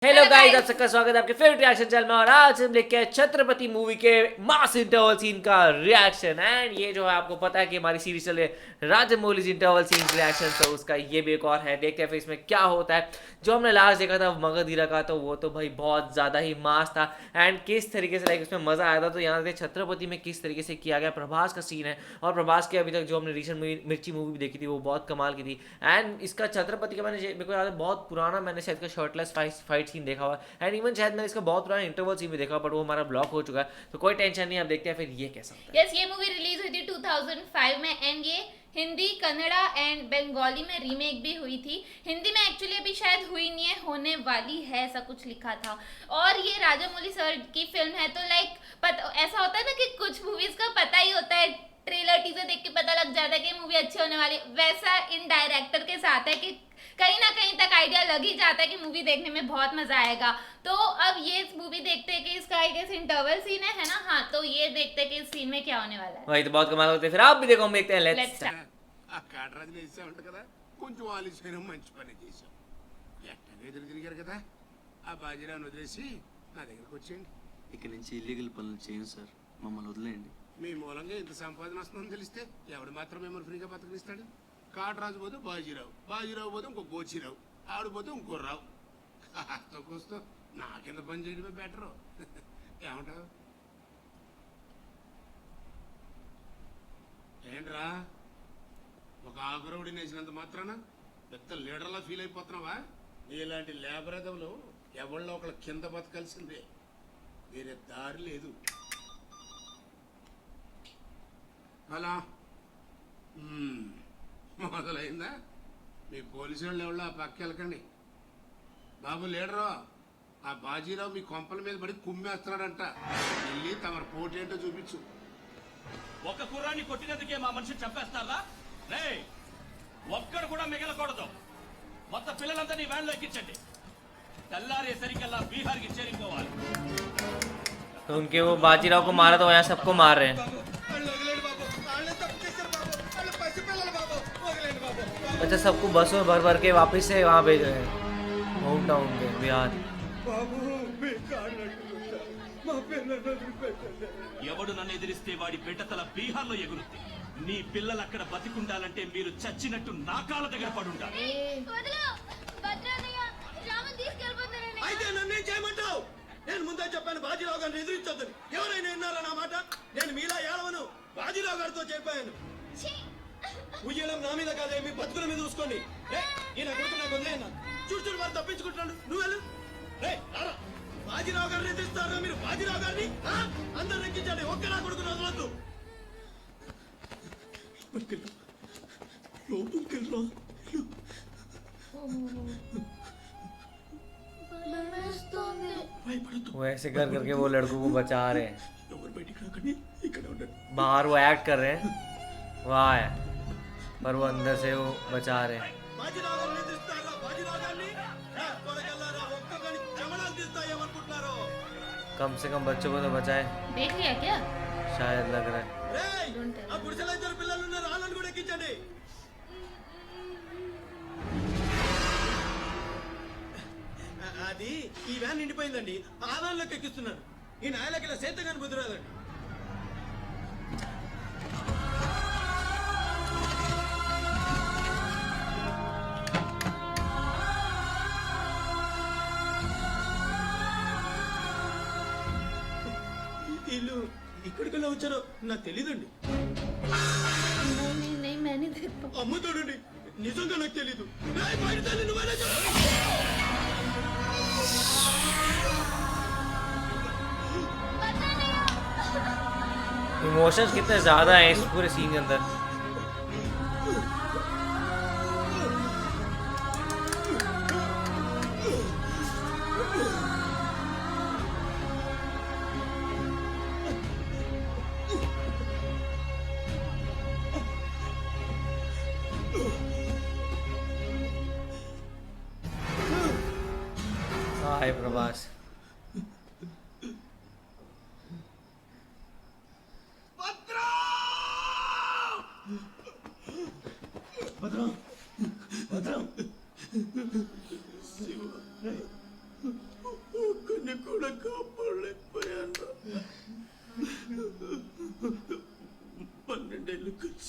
Hello guys, आप सबका स्वागत है आपके फेवरेट रिएक्शन चैनल में। और आज हम लेके आए छत्रपति मूवी के मास इंटरवल सीन का रिएक्शन। एंड ये जो है, आपको पता है कि हमारी सीरीज चले राजमौलीज इंटरवल सीन रिएक्शन, तो उसका ये भी एक और है। देखते हैं फिर इसमें क्या होता है। जो हमने लास्ट देखा था मगधीरा का, तो वो तो भाई बहुत ज़्यादा ही मास था। एंड किस तरीके से लाइक उसमें मज़ा आया था। तो यहाँ से छत्रपति में किस तरीके से किया गया, प्रभास का सीन है। और प्रभास के अभी तक जो हमने रिसेंट मिर्ची मूवी भी देखी थी, वो बहुत कमाल की थी। एंड इसका छत्रपति का मेरे को याद है, बहुत पुराना मैंने शायद इसका शर्टलेस फाइट सीन देखा हुआ। एंड इवन शायद मैंने इसका बहुत पुराना इंटरवल सीन भी देखा, बट वो हमारा ब्लॉक हो चुका है। तो कोई टेंशन नहीं, अब देखते हैं फिर ये कैसा होता है। यस, ये मूवी रिलीज हुई थी 2005 में एंड ये हिंदी, कन्नड़ा एंड बंगाली में रीमेक भी हुई थी। हिंदी में एक्चुअली अभी शायद हुई नहीं है, होने वाली है, ऐसा कुछ लिखा था। और ये राजामौली सर की फिल्म है, तो लाइक ऐसा होता है ना कि कुछ मूवीज का पता ही होता है, ट्रेलर टीजर देख के पता लग जाता है कि मूवी अच्छी होने वाली। वैसा इन डायरेक्टर के साथ है कि कहीं ना कहीं तक आइडिया लग ही जाता है कि मूवी देखने में बहुत मजा आएगा। तो अब ये मूवी देखते हैं कि इसका आई गेस इंटरवल सीन है ना। हाँ, तो ये देखते हैं कि इस सीन में क्या होने वाला है। वही तो बहुत कमाल होते हैं। फिर आप भी देखो, हम देखते हैं। Let's start. ఆ కాటరాజుని వేసామంట కదా, కొంచెం ఆలస్యమైన మంచి పని చేశాం. ఎట్టగా ఎదురు తిరిగారు కదా, ఆ బాజీరావుని వదిలేసి నా దగ్గరకు వచ్చేయండి. ఇక్కడి నుంచి ఇల్లీగల్ పనులు చేయం సార్, మమ్మల్ని వదిలేయండి. మీ మూలంగా ఇంత సంపాదన వస్తుందని తెలిస్తే ఎవడు మాత్రం మిమ్మల్ని ఫ్రీగా బతకనిస్తాడు? కాటరాజు పోతే బాజీరావు, బాజీరావు పోతే ఇంకో గోచిరావు, ఆవిడ పోతే ఇంకో రావు. కాస్త కోస్తో నా కింద పని చేయడమే బెటరు. ఏమంటావు? ఏంట్రా, ఒక ఆకురవుడిని వేసినంత మాత్రాన పెద్ద లీడర్లా ఫీల్ అయిపోతున్నావా? నీలాంటి లేబర్ ఎదవులు ఎవళ్ళో ఒకళ్ళ కింద బతకాల్సిందే, వేరే దారి లేదు. అలా మొదలైందా? మీ పోలీసు వాళ్ళు ఎవరో ఆ పక్క వెళ్ళకండి. బాబు లీడరు, ఆ బాజీరావు మీ కొంపల మీద పడి కుమ్మేస్తున్నాడంట. వెళ్ళి తమ పోటీ ఏంటో చూపించు. ఒక కుర్రాన్ని కొట్టినందుకే మా మనిషి చంపేస్తారా? రే, ఒక్కడు కూడా మిగలకూడదు. మొత్తం పిల్లలందరినీ వ్యాన్లో ఎక్కించండి. తెల్లారేసరికల్లా బీహార్కి చేరిపోవాలి. तो उनके वो बाजीराव को मारा, तो यहाँ सबको मार रहे हैं। अच्छा, सबको बसों में भर भर के वापस से वहाँ भेज रहे हैं, होम टाउन पे, बिहार। ఎవడు నన్ను ఎదిరిస్తే వాడి బిడ్డతల బీహార్లో ఎగురుద్ది. నీ పిల్లలు అక్కడ బతికుండాలంటే మీరు చచ్చినట్టు నా కాళ్ళ దగ్గర పడుండాలి. అయితే నన్నేం చేయమంటావు? నేను ముందే చెప్పాను బాజీరావు గారిని ఎదిరించొద్దని. ఎవరైనా విన్నారా నా మాట? నేను మీలా ఏడవను, బాజీరావు గారితో చెప్పాను. ఉయ్యడం నా మీద కాదే, మీ బతుకుల మీద చూసుకోండి. ఈయన కొడుకు నాకు వదిలేయన్నా. చూడు చూడు, వారు తప్పించుకుంటున్నాడు. నువ్వు వెళ్ళు. బాజీరావు గారిని ఎదిరిస్తారా మీరు? బాజీరావు గారిని అందరు ఎక్కించండి, ఒక్క నా కొడుకు వదలొద్దు. वो ऐसे कर करके वो लड़कों को बचा रहे हैं। बाहर वो एक्ट कर रहे हैं, वहाँ है, पर वो अंदर से वो बचा रहे हैं। कम से कम बच्चों को तो बचाए। देख लिया क्या? शायद लग रहा है। అది ఈ వ్యాన్ నిండిపోయిందండి, ఆదాయంలోకి ఎక్కిస్తున్నారు. ఈ నాయలకి ఇలా సేతగాని బుద్ధిరాదండి. వీళ్ళు ఇక్కడికల్లా వచ్చారో నాకు తెలీదండి. అమ్మ చూడండి, నిజంగా నాకు తెలీదు. इमोशंस कितने ज्यादा हैं इस पूरे सीन के अंदर। हाय प्रभास। భద్రం భద్రం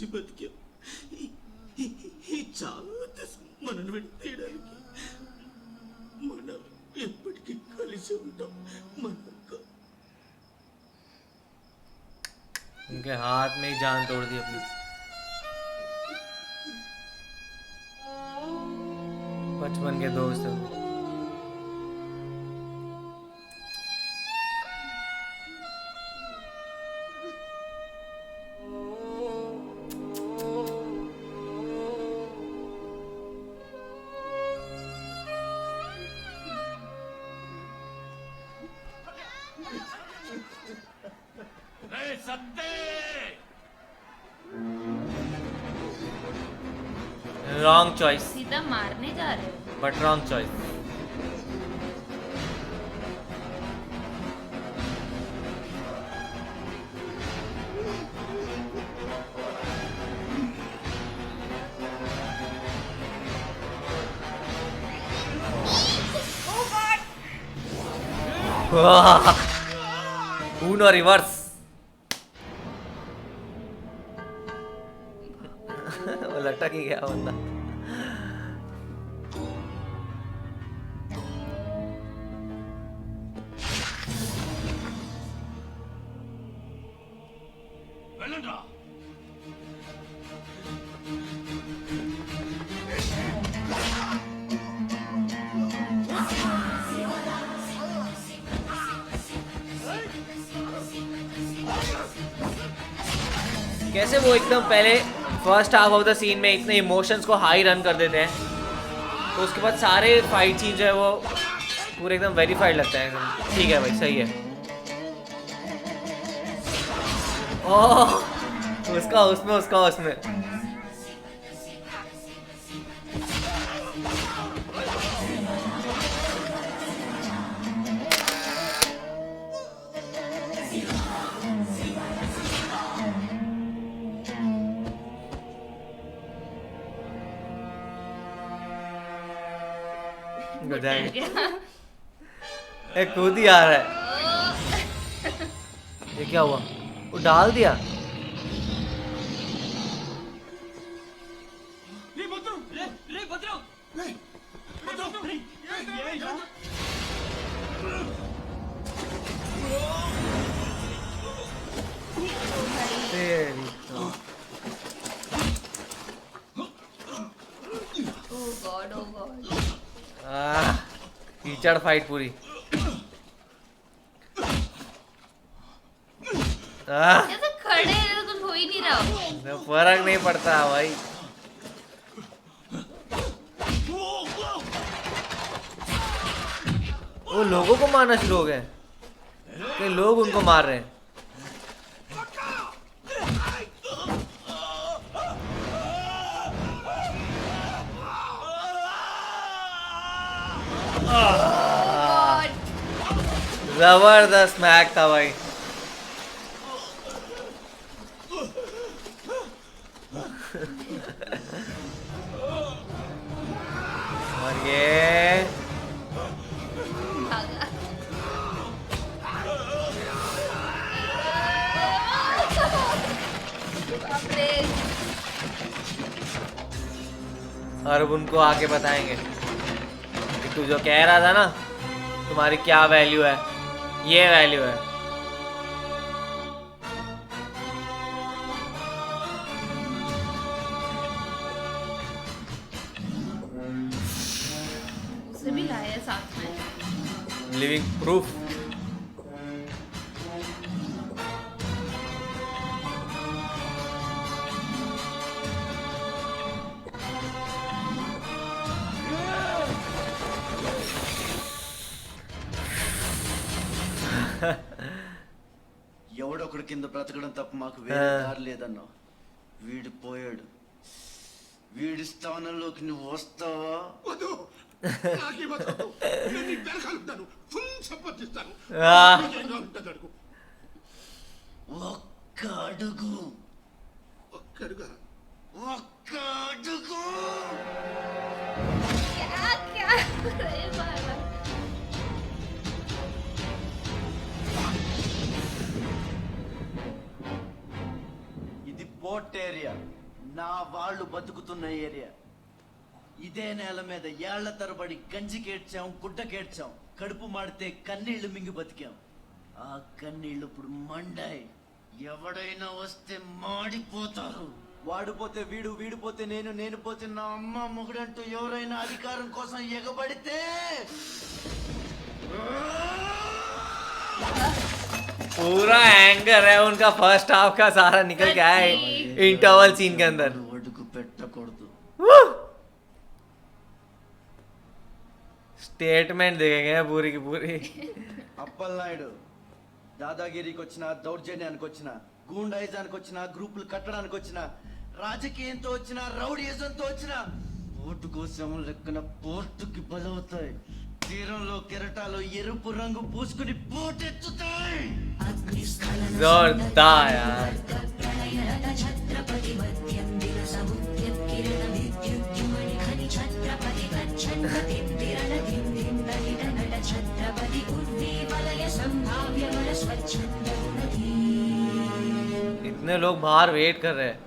కలిసి బతికాం. ఈ చావు మనల్ని విడతీయడానికి మనం ఎప్పటికీ కలిసి ఉంటాం. उनके हाथ में ही जान तोड़ दी अपनी। बचपन के दोस्त हैं। रे सत्ते, रॉन्ग चॉइस, सीधा मारने जा रहे हो। But wrong choice. Uno reverse. वो लटक ही गया बंदा। వెళ్ళండ్రా. कैसे वो एकदम पहले first half of the scene में इतने इमोशंस को हाई रन कर देते हैं, तो उसके बाद सारे फाइट सीन जो है वो पूरे एकदम वेरीफाइड लगता है एकदम। ठीक है भाई, सही है। ओह, उसका उसमें एक कूद ही आ रहा है। ये क्या हुआ? वो डाल दिया। రే భద్రం, రే భద్రం, భద్రం, ఏంట్రా? तेरी तो। Oh God, oh God. कीचड़ फाइट पूरी। ऐसे खड़े हैं तो कुछ हो ही नहीं रहा। फर्क नहीं पड़ता भाई। वो लोगों को मारना शुरू हो गए कि लोग उनको मार रहे हैं। जबरदस्त मैच था भाई। और ये भागा। बाप रे। और अब उनको आके बताएंगे कि तू जो कह रहा था ना तुम्हारी क्या वैल्यू है, ये वैल्यू है। उसे भी लाया है साथ में। Living proof. ఎవడొకడి కింద బ్రతకడం తప్ప మాకు వేరే దారి లేదన్నా. వీడు పోయాడు. వీడి స్థానంలోకి నువ్వు వస్తావా? వద్దు, నాకే వద్దు. నేను నీకు వెనకాలుంటాను, ఫుల్ సపోర్ట్ ఇస్తాను. విజయంగా ఉంటుంది అడుగు. ఒక్క అడుగు. ఒక్కడుగా? ఒక్క అడుగు. क्या अरे बाबा। ఇది పోట పొట్ట ఏరియా, నా వాళ్ళు బతుకుతున్న ఏరియా. ఇదే నేల మీద ఏళ్ల తరబడి గంజికేడ్చాం, గుడ్డకేడ్చాం, కడుపు మాడితే కన్నీళ్లు మింగి బతికాం. ఆ కన్నీళ్లు ఇప్పుడు మండాయి. ఎవడైనా వస్తే మాడిపోతారు. వాడిపోతే వీడు, వీడిపోతే నేను, నేను పోతే నా అమ్మ మొగుడంటూ ఎవరైనా అధికారం కోసం ఎగబడితే पूरा एंगर है उनका फर्स्ट हाफ का सारा निकल के आया इंटरवल सीन के अंदर. ఒడుగు పెట్టకూడదు. स्टेटमेंट देखेंगे पूरी की पूरी. అప్పలనాయుడు దాదాగిరికి వచ్చిన, దౌర్జన్యానికి వచ్చిన, గూండాయిజానికి వచ్చిన, గ్రూపులు కట్టడానికి వచ్చిన, రాజకీయంతో వచ్చిన, రౌడీయిజంతో వచ్చిన, ఓటు కోసం లెక్కన పోర్టుకి బలవుతాయి. తీరంలో కెరటాలు ఎరుపు రంగు పూసుకుని పోటెత్తుతాయి. जोरदार यार. इतने लोग बाहर वेट कर रहे हैं.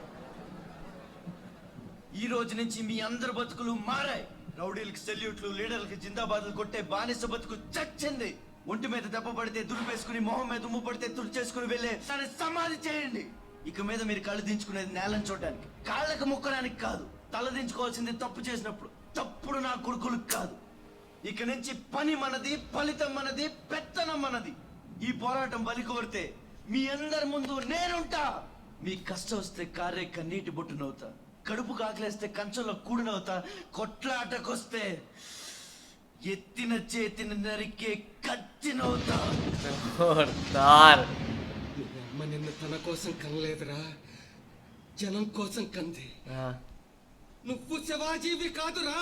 ఈ రోజు నుంచి మీ అందరి బతుకులు మారాయి. రౌడీలకు సెల్యూట్లు, లీడర్లకు జిందాబాదులు కొట్టే బానిస బతుకు చచ్చింది. ఒంటి మీద దెబ్బ పడితే దులిపేసుకుని, మొహం మీద ఉమ్ము పడితే తుడిచేసుకుని వెళ్ళే దాన్ని సమాధి చేయండి. ఇక మీద మీరు కళ్ళు దించుకునేది నేలను చూడడానికి, కాళ్ళకు మొక్కడానికి కాదు. తల దించుకోవాల్సింది తప్పు చేసినప్పుడు, తప్పుడు నా కొడుకులకు కాదు. ఇక నుంచి పని మనది, ఫలితం మనది, పెత్తనం మనది. ఈ పోరాటం బలి కోరితే మీ అందరి ముందు నేనుంటా. మీ కష్టం వస్తే కారే కన్నీటి బొట్టునవుతా, కడుపు కాకలేస్తే కంచంలో కూడినవుతా, కొట్లాటకొస్తే ఎత్తిన చేతిని నరికే కత్తినవుతా. जोरदार. అమ్మ నిన్ను తన కోసం కనలేదురా, జనం కోసం కంది. हाँ. నువ్వు శివాజీవి కాదురా,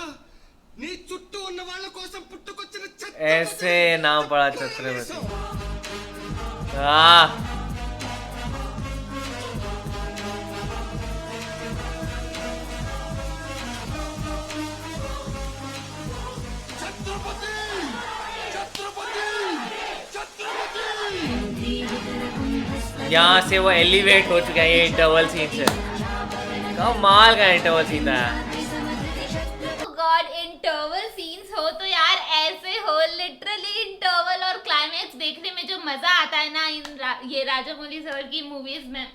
నీ చుట్టూ ఉన్న వాళ్ళ కోసం పుట్టుకొచ్చిన ऐसे नाम पड़ा छत्रपति. हाँ. ఛత్రపతి ఛత్రపతి ఛత్రపతి. यहाँ से वो एलिवेट हो चुका है ये इंटरवल सीन से. कमाल का इंटरवल सीन था. गॉड इंटरवल सीन्स हो तो यार ऐसे हो, लिटरली इंटरवल और क्लाइमैक्स देखने में जो मजा आता है ना ये राजामौली सर की मूवीज में,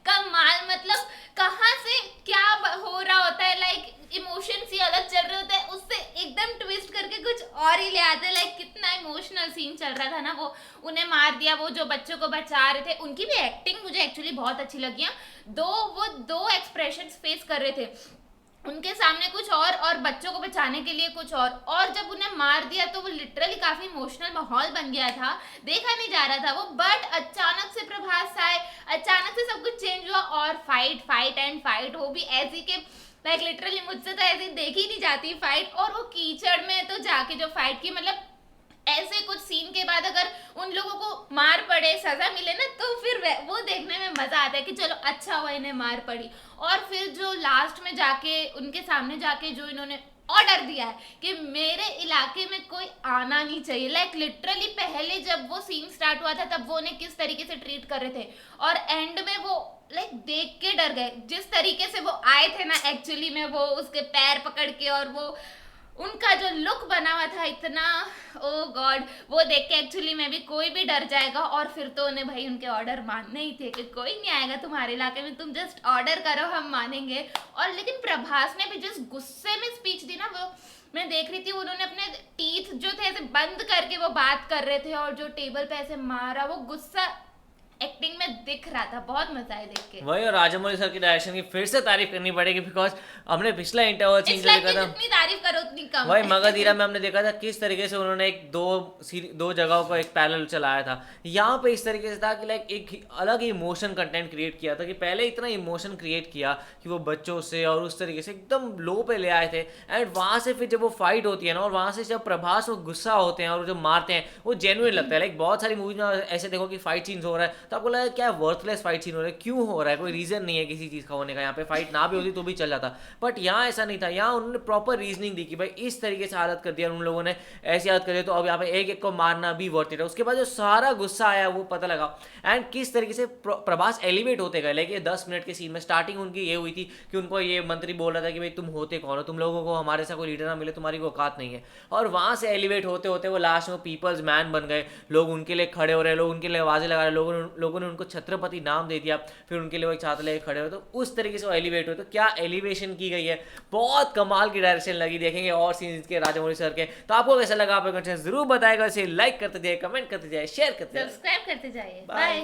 कमाल. मतलब कहाँ से क्या हो रहा होता है, लाइक इमोशंस ही अलग चल रहे होते हैं, उससे एकदम ट्विस्ट करके कुछ और ही ले आते हैं. लाइक कितना इमोशनल सीन चल रहा था ना, वो उन्हें मार दिया, वो जो बच्चों को बचा रहे थे, उनकी भी एक्टिंग मुझे एक्चुअली बहुत अच्छी लगी. वो दो एक्सप्रेशंस फेस कर रहे थे, उनके सामने कुछ और बच्चों को बचाने के लिए कुछ और जब उन्हें मार दिया तो वो लिटरली काफी इमोशनल माहौल बन गया था, देखा नहीं जा रहा था वो. बट अचानक से प्रभास आए, अचानक से सब कुछ चेंज हुआ और फाइट एंड फाइट, वो भी ऐसी के लाइक लिटरली मुझसे तो ऐसी देखी नहीं जाती फाइट. और वो कीचड़ में तो जाके जो फाइट की, मतलब ऐसे कुछ सीन के बाद अगर उन लोगों को मार पड़े, सजा मिले ना, तो फिर वो देखने में मजा आता है कि चलो अच्छा हुआ इन्हें मार पड़ी. और फिर जो लास्ट में जाके उनके सामने जाके जो इन्होंने ऑर्डर दिया है कि मेरे इलाके में कोई आना नहीं चाहिए, लाइक लिटरली पहले जब वो सीन स्टार्ट हुआ था तब वो उन्हें किस तरीके से ट्रीट कर रहे थे, और एंड में वो लाइक देख के डर गए जिस तरीके से वो आए थे ना. एक्चुअली में वो उसके पैर पकड़ के और वो उनका जो लुक बना हुआ था इतना, ओ गॉड, वो देख के एक्चुअली में भी कोई भी डर जाएगा. और फिर तो उन्हें भाई उनके ऑर्डर मानने ही थे कि कोई नहीं आएगा तुम्हारे इलाके में, तुम जस्ट ऑर्डर करो हम मानेंगे. और लेकिन प्रभास ने भी जिस गुस्से में स्पीच दी ना, वो मैं देख रही थी, उन्होंने अपने टीथ जो थे ऐसे बंद करके वो बात कर रहे थे, और जो टेबल पे ऐसे मारा, वो गुस्सा एक्टिंग में दिख रहा था. बहुत मजा आया देख के. वही, और राजामौली सर की डायरेक्शन की फिर से तारीफ करनी पड़ेगी बिकॉज हमने पिछला इंटरवल सीन जो देखा था, जितनी तारीफ करो उतनी कम. वही मगधीरा में हमने देखा था किस तरीके से उन्होंने दो जगहों को एक पैरेलल चलाया था. यहाँ पे इस तरीके से था कि लाइक एक अलग ही इमोशन कंटेंट क्रिएट किया था, कि पहले इतना इमोशन क्रिएट किया कि वो बच्चों से और उस तरीके से एकदम लो पे ले आए थे. एंड वहाँ से फिर जब वो फाइट होती है ना, और वहाँ से जब प्रभास वो गुस्सा होते हैं और जब मारते हैं, वो जेन्युइन लगता है. लाइक बहुत सारी मूवीज में ऐसे देखो कि फाइट सीन्स हो रहा है तो आपको लगा क्या वर्थलेस फाइट सीन हो रहा है, क्यों हो रहा है, कोई रीजन नहीं है किसी चीज़ का होने का, यहाँ पे फाइट ना भी होती तो भी चल जाता। बट यहाँ ऐसा नहीं था, यहाँ उन्होंने प्रॉपर रीजनिंग दी कि भाई इस तरीके से हालत कर दिया उन लोगों ने, ऐसी हालत कर दिया, तो अब यहाँ पे एक एक को मारना भी वर्थ इट है। उसके बाद जो सारा गुस्सा आया वो पता लगा, एंड किस तरीके से प्रभास एलिवेट होते गए। लाइक ये 10 मिनट के सीन में स्टार्टिंग उनकी ये हुई थी कि उनको ये मंत्री बोल रहा था कि भाई तुम होते कौन हो, तुम लोगों को हमारे साथ कोई लीडर ना मिले, तुम्हारी कोई औकात नहीं है, और वहां से एलिवेट होते होते वो लास्ट में पीपल्स मैन बन गए, लोग उनके लिए खड़े हो रहे, लोग उनके लिए आवाजें लगा रहे, लोगों ने उनको छत्रपति नाम दे दिया, फिर उनके लिए वो एक छात्र लेके खड़े हो, तो उस तरीके से वो एलिवेट हो। तो क्या एलिवेशन की गई है, बहुत कमाल की डायरेक्शन लगी। देखेंगे और सीन्स के राजामौली सर के। तो आपको कैसा लगा, आप जरूर बताएगा, इसे लाइक करते जाइए, कमेंट करते जाइए, शेयर करते जाइए, सब्सक्राइब करते जाइए। Bye. बाय।